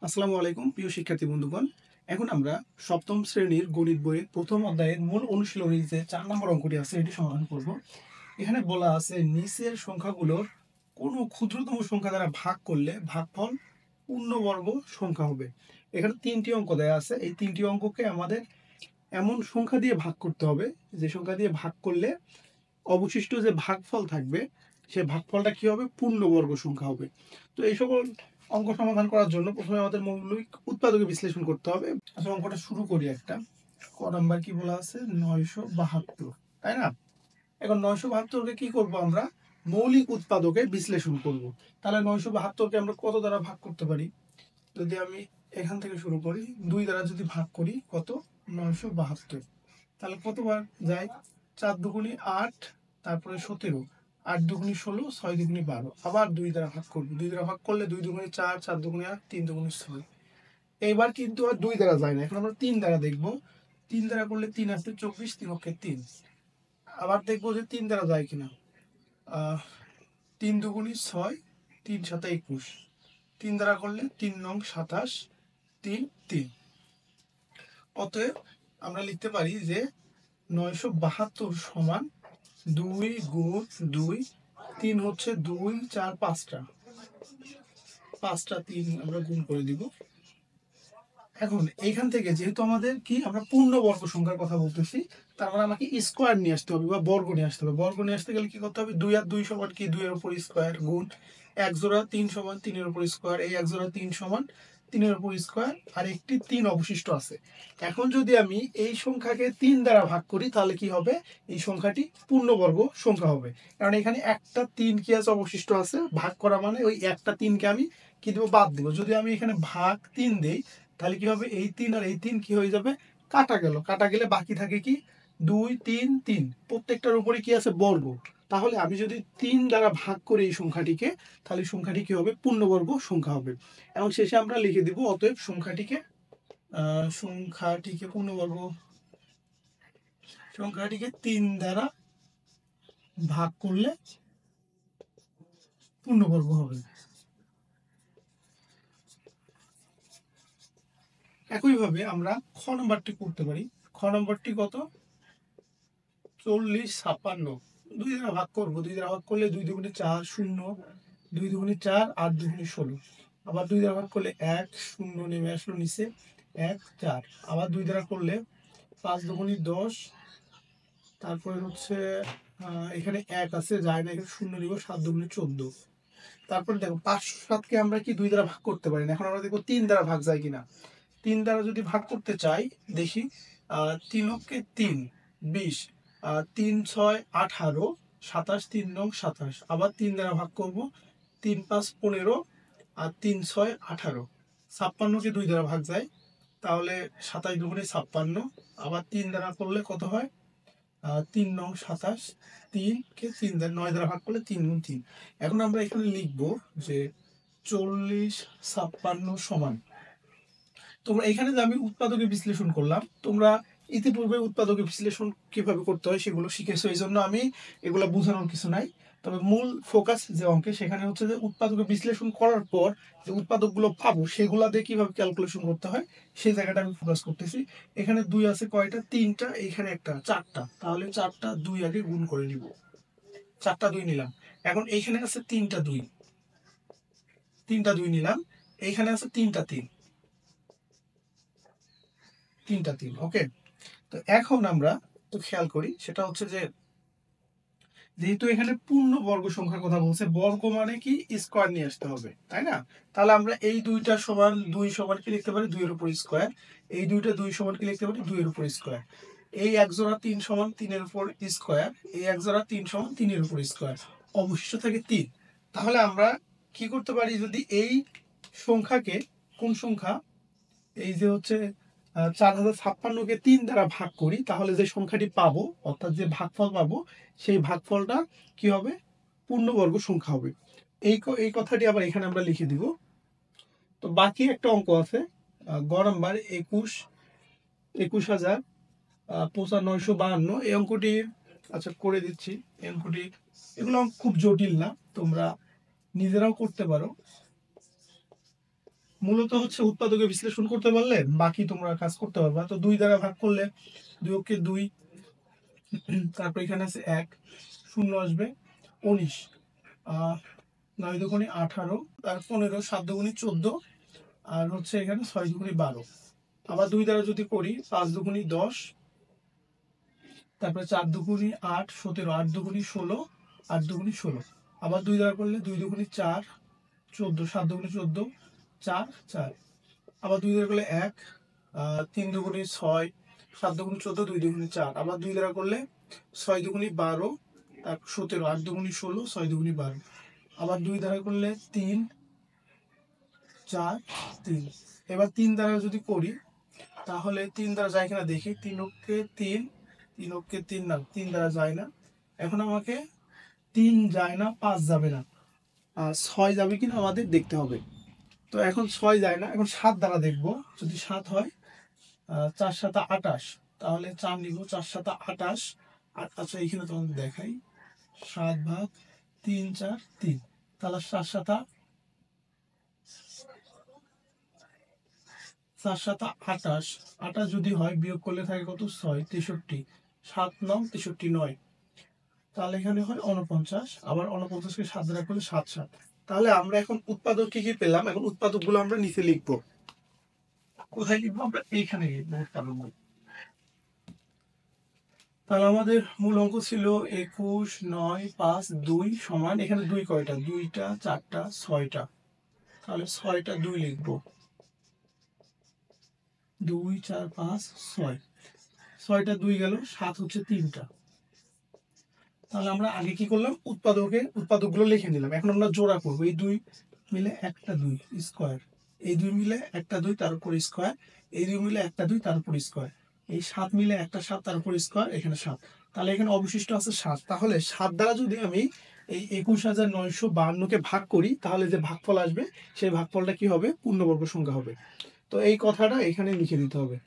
আসসালামু আলাইকুম প্রিয় শিক্ষার্থী বন্ধুগণ। এখন আমরা সপ্তম শ্রেণীর গণিত বইয়ের প্রথম অধ্যায়ের মূল অনুশীলনী যে 4 নম্বর অঙ্কটি আছে এটি সমাধান করব। এখানে বলা আছে নিচের সংখ্যাগুলোর কোনো ক্ষুদ্রতম সংখ্যা দ্বারা ভাগ করলে ভাগফল পূর্ণবর্গ সংখ্যা হবে। এখানে 3টি অঙ্ক দেয়া আছে। এই 3টি অঙ্ককে আমাদের এমন সংখ্যা দিয়ে ভাগ করতে হবে যে সংখ্যা দিয়ে ভাগ করলে অবশিষ্ট যে ভাগফল থাকবে সে ভাগফলটা কি হবে? পূর্ণবর্গ সংখ্যা হবে। তো এই সকল অঙ্ক সমাধান করার জন্য প্রথমে আমাদের মৌলিক উৎপাদকে বিশ্লেষণ করতে হবে। আচ্ছা, অঙ্কটা শুরু করি। একটা ক নাম্বার কি বলা আছে? 972, তাই না? এখন 972কে কি করব? আমরা মৌলিক উৎপাদকে বিশ্লেষণ করব। তাহলে 972কে আমরা কত দ্বারা ভাগ করতে পারি? যদি আমি এখান থেকে শুরু করি, 2 দ্বারা যদি ভাগ করি কত? 972। তাহলে কতবার যায়? 4 দুগুণে 8, তারপরে 17, 8 দুগুণে 16, 6 দুগুণে 12। আবার 2 দ্বারা ভাগ করবো। 2 দ্বারা ভাগ করলে 2 দুগুণে 4, 4 দুগুণে 8, 3 দুগুণে 6। এইবার কিন্তু আর 2 দ্বারা যায় না, এখন আমরা 3 দ্বারা দেখবো। 3 দ্বারা করলে 3 আসছে 24, 3 অক্ষে 3। আবার দেখবো যে 3 দ্বারা যায় কিনা। 3 দুগুণে 6, 3 সাথে 21। 3 দ্বারা করলে 3 নং 27, 3 3। অতএব আমরা লিখতে পারি যে 972 সমান 2 গুণ 2, 3 হচ্ছে 2, 4, 5টা 3 আমরা গুণ করে দিব। এখন এইখান থেকে যেহেতু আমাদের কি, আমরা পূর্ণবর্গ সংখ্যার কথা বলতেছি, তার মানে আমাকে স্কোয়ার নিয়ে আসতে হবে বা বর্গ নিয়ে আসতে হবে। বর্গ নিয়ে আসতে গেলে কি করতে হবে? 2 আর 2 সমান কি? 2 এর উপর স্কোয়ার গুণ 1 জোড়া 3 সমান 3 এর উপর স্কোয়ার। এই 1 জোড়া 3 সমান 3 এর উপর স্কোয়ার, আর একটি 3 অবশিষ্ট আছে। এখন যদি আমি এই সংখ্যাকে 3 দ্বারা ভাগ করি তাহলে কি হবে? এই সংখ্যাটি পূর্ণবর্গ সংখ্যা হবে, কারণ এখানে একটা 3 কি আছে? অবশিষ্ট আছে। ভাগ করা মানে ওই একটা 3কে আমি কি দেবো? বাদ দেবো। যদি আমি এখানে ভাগ 3 দেই তাহলে কি হবে? এই 3 আর এই 3 কি হয়ে যাবে? কাটা গেল। কাটা গেলে বাকি থাকে কি? 2 3 3, প্রত্যেকটার উপরে কি আছে? বর্গ। তাহলে আমি যদি 3 দ্বারা ভাগ করি এই সংখ্যাটিকে, তাহলে সংখ্যাটি কি হবে? পূর্ণবর্গ সংখ্যা হবে। এবং শেষে আমরা লিখে দিব অতএব সংখ্যাটিকে 3 দ্বারা ভাগ করলে পূর্ণবর্গ হবে। একইভাবে আমরা খ নম্বরটি করতে পারি। খ নম্বরটি কত? 40 56। 2 দ্বারা ভাগ করবো। 2 দ্বারা ভাগ করলে 2 দুগুণে 4 0, 2 দুগুণে 4, 8 দুগুণে 16। আবার 2 দ্বারা ভাগ করলে 1 0 নেমে আসলো নিচে, 1 4। আবার 2 দ্বারা করলে 5 দুগুণে 10, তারপরে হচ্ছে এখানে 1 আছে, যায় না, এখানে 0 নিব, 7 দুগুণে 14। তারপরে দেখো 5 7কে আমরা কি 2 দ্বারা ভাগ করতে পারি না। এখন আমরা দেখবো 3 দ্বারা ভাগ যায় কিনা। 3 দ্বারা যদি ভাগ করতে চাই, দেখি 3 অক্ষে 3 20, 3 6 18, 27, 3 নং 27। আবার 3 দ্বারা ভাগ করব, 3 5 15, আর 3 6 18। 56কে 2 দ্বারা ভাগ যায়, তাহলে 27 দুগুণে 56। আবার 3 দ্বারা করলে কত হয়? 3 নং 27, 3কে 3 দ্বারা 9 দ্বারা ভাগ করলে 3 গুণ 3। এখন আমরা এখানে লিখব যে 40 56 সমান, তোমরা এখানে যে আমি উৎপাদকে বিশ্লেষণ করলাম, তোমরা ইতিপূর্বে উৎপাদকে বিশ্লেষণ কিভাবে করতে হয় সেগুলো শিখেছো, এই জন্য আমি এগুলো বোঝানোর কিছু নাই। তবে মূল ফোকাস যে অঙ্কে, সেখানে হচ্ছে যে উৎপাদকে বিশ্লেষণ করার পর যে উৎপাদকগুলো পাবো সেগুলা দিয়ে কিভাবে ক্যালকুলেশন করতে হয় সেই জায়গাটা আমি ফোকাস করতেছি। এখানে 2 আছে কয়টা? 3টা। এখানে একটা 4টা, তাহলে 4টা 2 আগে গুণ করে নিব। 4টা 2 নিলাম। এখন এইখানে আছে 3টা 2, 3টা 2 নিলাম। এইখানে আছে 3টা 3, 3টা 3। ওকে, তো এখন আমরা তো খেয়াল করি, সেটা হচ্ছে যে যেহেতু এখানে পূর্ণবর্গ সংখ্যার কথা বলছে, বর্গ মানে কি? স্কোয়ার নিয়ে আসতে হবে, তাই না? তাহলে আমরা এই 2টা সমান 2 সমান কি লিখতে পারি? 2 এর উপর স্কোয়ার। এই 2টা 2 সমান কি লিখতে পারি? 2 এর উপর স্কোয়ার। এই 1 জোড়া 3 সমান 3 এর উপর স্কোয়ার। এই 1 জোড়া 3 সমান 3 এর উপর স্কোয়ার। অবশিষ্ট থাকে 3। তাহলে আমরা কি করতে পারি? যদি এই সংখ্যাকে, কোন সংখ্যা? এই যে হচ্ছে 4056কে 3 দ্বারা ভাগ করি, তাহলে যে সংখ্যাটি পাবো, অর্থাৎ যে ভাগফল পাবো, সেই ভাগফলটা কি হবে? পূর্ণবর্গ সংখ্যা হবে। এই কথাটি আবার এখানে আমরা লিখে দিব। তো বাকি একটা অঙ্ক আছে, গ নাম্বার 21,9552। এই অঙ্কটি আচ্ছা করে দিচ্ছি। এই অঙ্কটি, এগুলো খুব জটিল না, তোমরা নিজেরাও করতে পারো। মূলত হচ্ছে উৎপাদকে বিশ্লেষণ করতে পারলে বাকি তোমরা কাজ করতে পারবা। তো 2 দ্বারা ভাগ করলে 2 অক্ষে 2, তারপর এখানে আছে 1, 0 আসবে 19, 9 দুগুণে 18, আর 15, 7 দুগুণে 14, আর হচ্ছে এখানে 6 দুগুণে 12। আবার 2 দ্বারা যদি করি 5 দুগুণে 10, তারপরে 4 দুগুণে 8, 17, 8 দুগুণে 16, 8 দুগুণে 16। আবার 2 দ্বারা করলে 2 দুগুণে 4, 14, 7 দুগুণে 14, 4, 4। আবার 2 দ্বারা করলে 1, 3 দুগুণে 6, 7 দুগুণে 14, 2 দুগুণে 4। আবার 2 দ্বারা করলে 6 দুগুণে 12, তারপর 17, 8 দুগুণে 16, 6 দুগুণে 12। আবার 2 দ্বারা করলে 3, 4, 3। এবার 3 দ্বারা যদি করি তাহলে 3 দ্বারা যায় কিনা দেখি। 3 অক্ষে 3, 3 অক্ষে 3 না, 3 দ্বারা যায় না। এখন আমাকে 3 যায় না, 5 যাবে না, আর 6 যাবে কিনা আমাদের দেখতে হবে। তো এখন 6 যায় না, এখন 7 দ্বারা দেখবো। যদি 7 হয়, 4 7 28, তাহলে 4 নিব, 4 7 28। আচ্ছা এইখানে তোমাদের দেখাই, 7 ভাগ 3 4 3, তাহলে 4 7 28, 28 যদি হয় বিয়োগ করলে থাকে কত, 6, 63, 7 9 63 9, তাহলে এখানে হয় 49। আবার 49কে 7 দ্বারা করলে 7 7। তাহলে আমরা এখন উৎপাদক কি কি পেলাম, এখন উৎপাদক গুলো আমরা নিচে লিখবো। কোথায় লিখবো আমরা, এইখানে লিখবো উৎপাদক। তাহলে আমাদের মূল অঙ্ক ছিল 21 9 5 2 সমান, এখানে 2 কয়টা, 2টা 4টা 6টা, তাহলে 6টা 2 লিখবো। 2 4 5 6, 6টা 2 গেল, 7 হচ্ছে 3টা। তাহলে আমরা আগে কি করলাম, উৎপাদকগুলো লিখে নিলাম। এখন আমরা জোড়া করবো। এই 2 মিলে একটা 2 স্কোয়ার, এই 2 মিলে একটা 2 তার উপর স্কোয়ার, এই 2 মিলে একটা 2 তার উপর স্কোয়ার, এই 7 মিলে একটা 7 তার উপর স্কোয়ার, এখানে 7। তাহলে এখানে অবশিষ্ট আছে 7। তাহলে 7 দ্বারা যদি আমি এই 21,952-কে ভাগ করি তাহলে যে ভাগফল আসবে সেই ভাগফলটা কি হবে, পূর্ণবর্গ সংখ্যা হবে। তো এই কথাটা এখানে লিখে দিতে হবে।